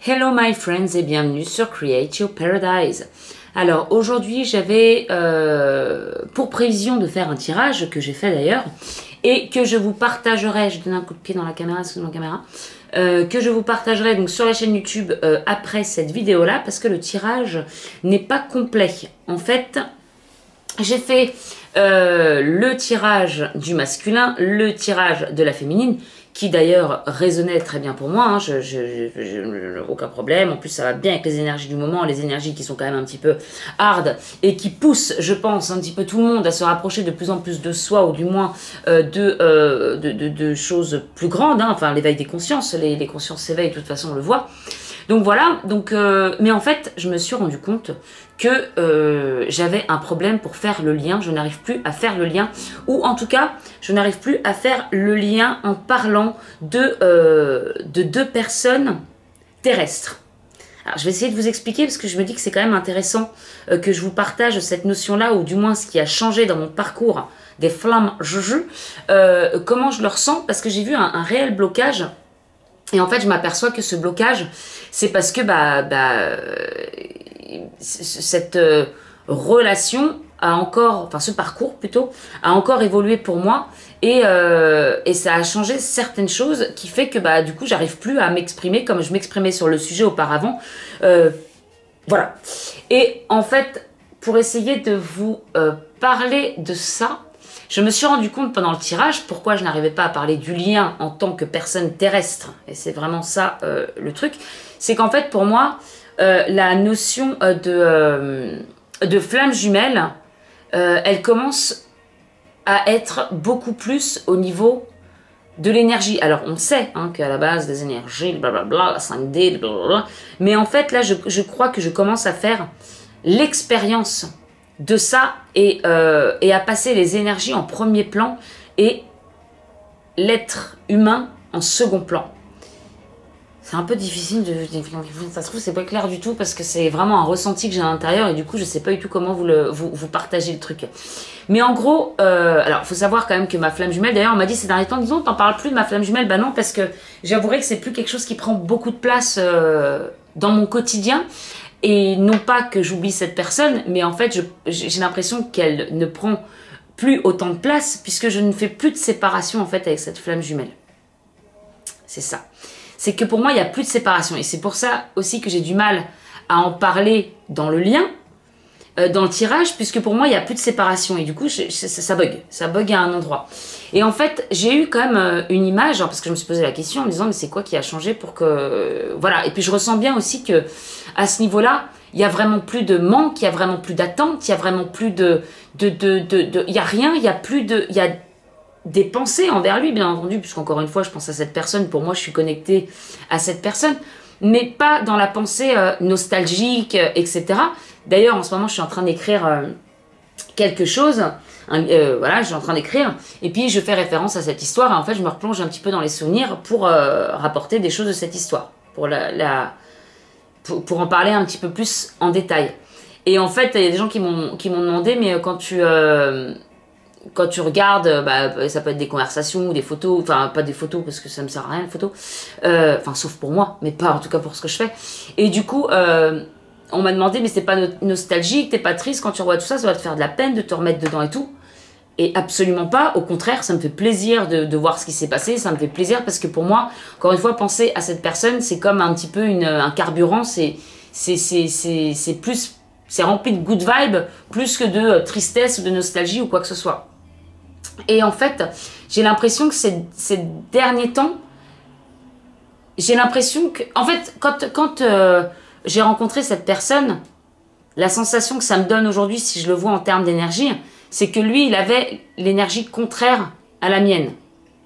Hello my friends et bienvenue sur Create Your Paradise. Alors aujourd'hui j'avais pour prévision de faire un tirage que j'ai fait d'ailleurs et que je vous partagerai, je donne un coup de pied dans la caméra, excusez-moi caméra, que je vous partagerai donc sur la chaîne YouTube après cette vidéo là parce que le tirage n'est pas complet. En fait j'ai fait le tirage du masculin, le tirage de la féminine, qui d'ailleurs résonnait très bien pour moi, hein, aucun problème, en plus ça va bien avec les énergies du moment, les énergies qui sont quand même un petit peu hard et qui poussent, je pense, un petit peu tout le monde à se rapprocher de plus en plus de soi, ou du moins de choses plus grandes, hein, enfin l'éveil des consciences, les consciences s'éveillent, de toute façon on le voit. Donc voilà, mais en fait je me suis rendu compte que j'avais un problème pour faire le lien, je n'arrive plus à faire le lien, ou en tout cas je n'arrive plus à faire le lien en parlant de deux personnes terrestres. Alors je vais essayer de vous expliquer parce que je me dis que c'est quand même intéressant que je vous partage cette notion-là, ou du moins ce qui a changé dans mon parcours des flammes juju, comment je le ressens, parce que j'ai vu un réel blocage. Et en fait, je m'aperçois que ce blocage, c'est parce que cette relation a encore, enfin ce parcours plutôt, a encore évolué pour moi et ça a changé certaines choses qui fait que du coup, j'arrive plus à m'exprimer comme je m'exprimais sur le sujet auparavant. Voilà. Et en fait, pour essayer de vous parler de ça, je me suis rendu compte pendant le tirage pourquoi je n'arrivais pas à parler du lien en tant que personne terrestre. Et c'est vraiment ça le truc. C'est qu'en fait, pour moi, la notion de flamme jumelle, elle commence à être beaucoup plus au niveau de l'énergie. Alors, on sait qu'à la base des énergies, blablabla, la 5D, blablabla, mais en fait, là, je crois que je commence à faire l'expérience de ça et à passer les énergies en premier plan et l'être humain en second plan. C'est un peu difficile ça se trouve c'est pas clair du tout parce que c'est vraiment un ressenti que j'ai à l'intérieur et du coup je sais pas du tout comment vous partagez le truc. Mais en gros, alors il faut savoir quand même que ma flamme jumelle, d'ailleurs on m'a dit ces derniers temps, disons t'en parles plus de ma flamme jumelle, bah non, parce que j'avouerai que c'est plus quelque chose qui prend beaucoup de place dans mon quotidien. Et non pas que j'oublie cette personne, mais en fait, j'ai l'impression qu'elle ne prend plus autant de place puisque je ne fais plus de séparation en fait avec cette flamme jumelle. C'est ça. C'est que pour moi, il n'y a plus de séparation. Et c'est pour ça aussi que j'ai du mal à en parler dans le lien, dans le tirage, puisque pour moi, il n'y a plus de séparation. Et du coup, ça bug. Ça bug à un endroit. Et en fait, j'ai eu quand même une image, parce que je me suis posé la question en me disant, mais c'est quoi qui a changé pour que... Voilà. Et puis, je ressens bien aussi que à ce niveau-là, il n'y a vraiment plus de manque, il n'y a vraiment plus d'attente, il n'y a vraiment plus il n'y a rien, il n'y a plus de... Il y a des pensées envers lui, bien entendu, puisqu'encore une fois, je pense à cette personne. Pour moi, je suis connectée à cette personne, mais pas dans la pensée nostalgique, etc. D'ailleurs, en ce moment, je suis en train d'écrire quelque chose. Voilà, je suis en train d'écrire. Et puis, je fais référence à cette histoire. Et en fait, je me replonge un petit peu dans les souvenirs pour rapporter des choses de cette histoire. Pour en parler un petit peu plus en détail. Et en fait, il y a des gens qui m'ont demandé, mais quand tu regardes, ça peut être des conversations ou des photos, enfin pas des photos parce que ça me sert à rien les photos, enfin sauf pour moi, mais pas en tout cas pour ce que je fais. Et du coup, on m'a demandé, mais c'est pas nostalgique, t'es pas triste quand tu revois tout ça, ça va te faire de la peine de te remettre dedans et tout. Et absolument pas, au contraire, ça me fait plaisir de voir ce qui s'est passé, ça me fait plaisir parce que pour moi, encore une fois, penser à cette personne, c'est comme un petit peu un carburant, c'est plus, c'est rempli de good vibes, plus que de tristesse ou de nostalgie ou quoi que ce soit. Et en fait, j'ai l'impression que ces derniers temps, j'ai l'impression que, en fait, quand j'ai rencontré cette personne, la sensation que ça me donne aujourd'hui, si je le vois en termes d'énergie, c'est que lui, il avait l'énergie contraire à la mienne.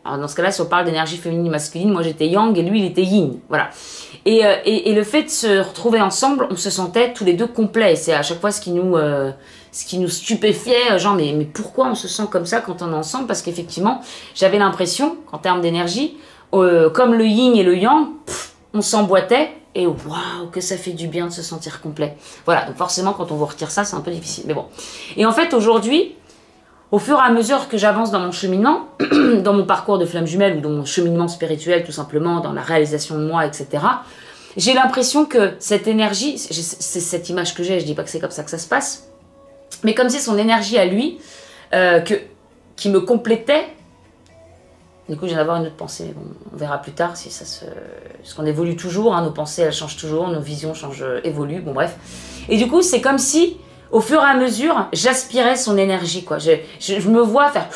Alors dans ce cas-là, si on parle d'énergie féminine et masculine, moi j'étais yang et lui, il était yin. Voilà. Et le fait de se retrouver ensemble, on se sentait tous les deux complets. C'est à chaque fois ce qui nous stupéfiait, genre mais pourquoi on se sent comme ça quand on est ensemble? Parce qu'effectivement, j'avais l'impression qu'en termes d'énergie, comme le yin et le yang, on s'emboîtait. Et waouh, que ça fait du bien de se sentir complet. Voilà, donc forcément, quand on vous retire ça, c'est un peu difficile. Mais bon. Et en fait, aujourd'hui, au fur et à mesure que j'avance dans mon cheminement, dans mon parcours de flamme jumelle ou dans mon cheminement spirituel, tout simplement, dans la réalisation de moi, etc., j'ai l'impression que cette énergie, c'est cette image que j'ai, je dis pas que c'est comme ça que ça se passe, mais comme si son énergie à lui, qui me complétait. Du coup, je viens d'avoir une autre pensée, mais bon, on verra plus tard si ça se... Parce qu'on évolue toujours, hein, nos pensées, elles changent toujours, nos visions changent, évoluent, bon bref. Et du coup, c'est comme si, au fur et à mesure, j'aspirais son énergie, quoi. Je me vois faire...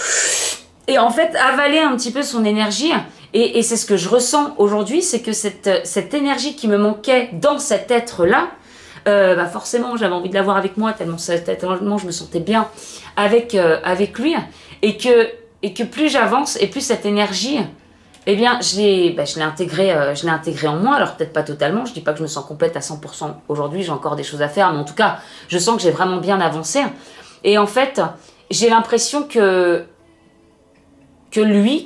Et en fait, avaler un petit peu son énergie, et c'est ce que je ressens aujourd'hui, c'est que cette énergie qui me manquait dans cet être-là, bah forcément, j'avais envie de l'avoir avec moi, tellement je me sentais bien avec lui, et que plus j'avance, et plus cette énergie, eh bien, je l'ai intégrée en moi, alors peut-être pas totalement, je dis pas que je me sens complète à 100% aujourd'hui, j'ai encore des choses à faire, mais en tout cas, je sens que j'ai vraiment bien avancé, et en fait, j'ai l'impression que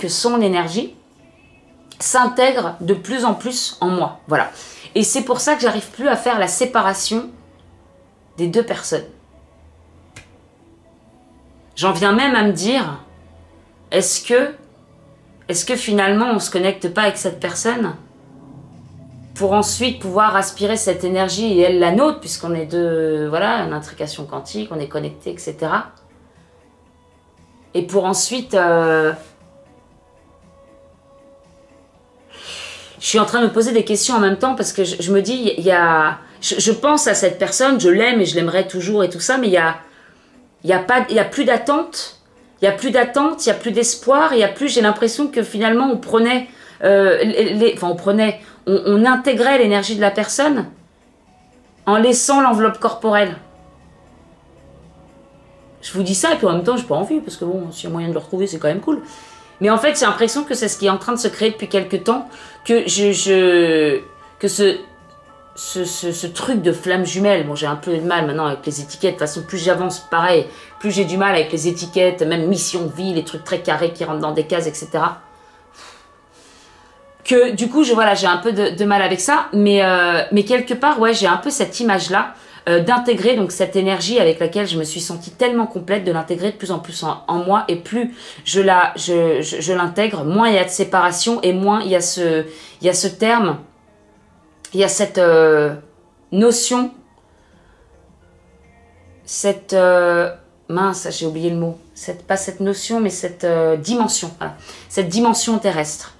son énergie s'intègre de plus en plus en moi, voilà. Et c'est pour ça que j'arrive plus à faire la séparation des deux personnes. J'en viens même à me dire, est-ce que finalement on se connecte pas avec cette personne pour ensuite pouvoir aspirer cette énergie et elle la nôtre, puisqu'on est deux, voilà, une intrication quantique, on est connectés, etc. Et pour ensuite... Je suis en train de me poser des questions en même temps parce que je me dis, je pense à cette personne, je l'aime et je l'aimerai toujours et tout ça, mais il y a plus d'attente, il y a plus d'attente, il y a plus d'espoir, j'ai l'impression que finalement on prenait, on intégrait l'énergie de la personne en laissant l'enveloppe corporelle. Je vous dis ça et puis en même temps j'ai pas envie parce que bon, s'il y a moyen de le retrouver c'est quand même cool. Mais en fait, j'ai l'impression que c'est ce qui est en train de se créer depuis quelques temps, que ce truc de flamme jumelle, bon j'ai un peu de mal maintenant avec les étiquettes, de toute façon plus j'avance pareil, plus j'ai du mal avec les étiquettes, même mission, vie, les trucs très carrés qui rentrent dans des cases, etc. Que du coup, j'ai un peu de mal avec ça, mais quelque part, ouais, j'ai un peu cette image-là, d'intégrer donc cette énergie avec laquelle je me suis sentie tellement complète, de l'intégrer de plus en plus en moi, et plus je l'intègre, moins il y a de séparation, et moins il y a ce terme, il y a cette notion, cette... mince, j'ai oublié le mot, pas cette notion, mais cette dimension, voilà, cette dimension terrestre.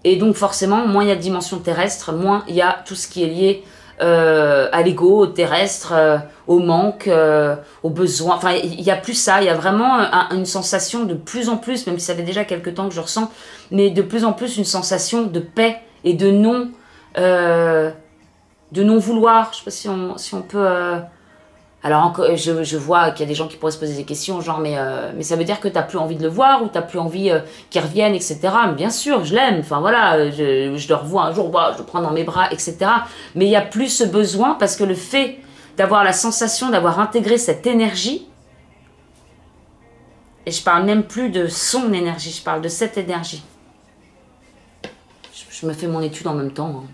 Et donc forcément, moins il y a de dimension terrestre, moins il y a tout ce qui est lié à l'ego, au terrestre, au manque, aux besoins. Enfin, il n'y a plus ça. Il y a vraiment une sensation de plus en plus, même si ça fait déjà quelques temps que je ressens, mais de plus en plus une sensation de paix et de non vouloir. Je ne sais pas si on peut... Alors, je vois qu'il y a des gens qui pourraient se poser des questions, genre, mais ça veut dire que tu n'as plus envie de le voir ou tu n'as plus envie qu'il revienne, etc. Mais bien sûr, je l'aime, enfin voilà, je le revois un jour, je le prends dans mes bras, etc. Mais il n'y a plus ce besoin parce que le fait d'avoir la sensation d'avoir intégré cette énergie, et je parle même plus de son énergie, je parle de cette énergie. Je me fais mon étude en même temps.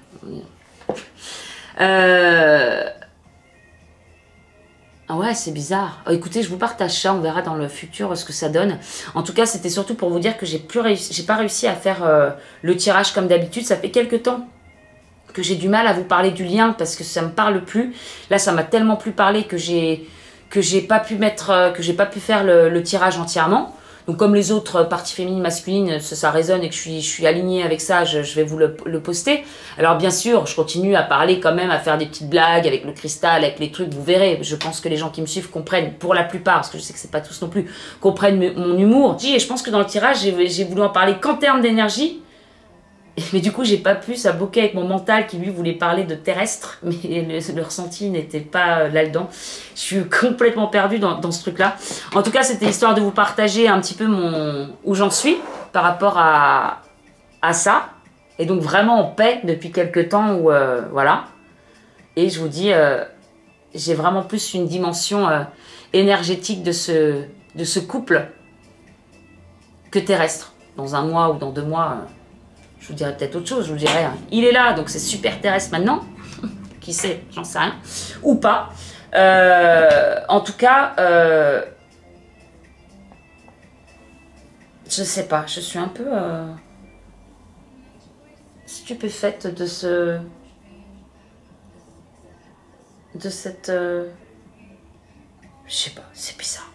Ah ouais, c'est bizarre. Oh, écoutez, je vous partage ça, on verra dans le futur ce que ça donne. En tout cas, c'était surtout pour vous dire que j'ai pas réussi à faire le tirage comme d'habitude. Ça fait quelques temps que j'ai du mal à vous parler du lien parce que ça me parle plus. Là, ça m'a tellement plus parlé que j'ai pas pu faire le tirage entièrement. Donc comme les autres parties féminines, masculines, ça résonne et que je suis alignée avec ça, je vais vous le poster. Alors bien sûr, je continue à parler quand même, à faire des petites blagues avec le cristal, avec les trucs, vous verrez. Je pense que les gens qui me suivent comprennent, pour la plupart, parce que je sais que c'est pas tous non plus, comprennent mon humour. Et je pense que dans le tirage, j'ai voulu en parler qu'en termes d'énergie. Mais du coup, j'ai pas pu, ça bloquait avec mon mental qui lui voulait parler de terrestre, mais le ressenti n'était pas là-dedans. Je suis complètement perdue dans ce truc-là. En tout cas, c'était histoire de vous partager un petit peu où j'en suis par rapport à ça. Et donc vraiment en paix depuis quelques temps où, voilà. Et je vous dis, j'ai vraiment plus une dimension énergétique de ce couple que terrestre. Dans un mois ou dans 2 mois... je vous dirais peut-être autre chose, je vous dirais, il est là, donc c'est super terrestre maintenant. Qui sait, j'en sais rien. Ou pas. En tout cas, je sais pas, je suis un peu stupéfaite de de cette... Je sais pas, c'est bizarre.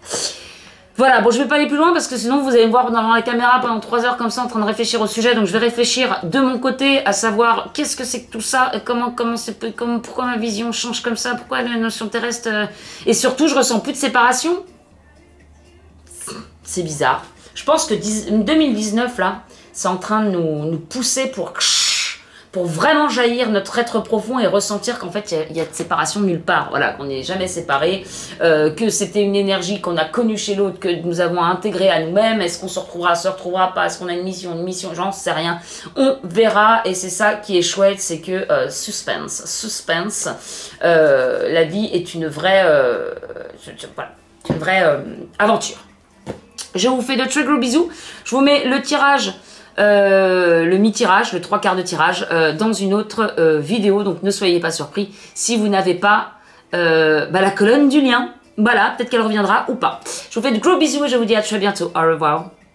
Voilà, bon, je vais pas aller plus loin parce que sinon vous allez me voir devant la caméra pendant 3 heures comme ça en train de réfléchir au sujet. Donc je vais réfléchir de mon côté à savoir qu'est-ce que c'est que tout ça, pourquoi ma vision change comme ça, pourquoi la notion terrestre... Et surtout, je ressens plus de séparation. C'est bizarre. Je pense que 2019, là, c'est en train de nous pousser pour vraiment jaillir notre être profond et ressentir qu'en fait, il y a de séparation nulle part. Voilà, qu'on n'est jamais séparés, que c'était une énergie qu'on a connue chez l'autre, que nous avons intégrée à nous-mêmes. Est-ce qu'on se retrouvera pas? Est-ce qu'on a une mission, j'en sais rien. On verra, et c'est ça qui est chouette, c'est que suspense. La vie est une vraie, aventure. Je vous fais de très gros bisous. Je vous mets le tirage, le mi-tirage, le 3/4 de tirage dans une autre vidéo. Donc ne soyez pas surpris si vous n'avez pas la colonne du lien. Voilà, peut-être qu'elle reviendra ou pas. Je vous fais de gros bisous et je vous dis à très bientôt. Au revoir.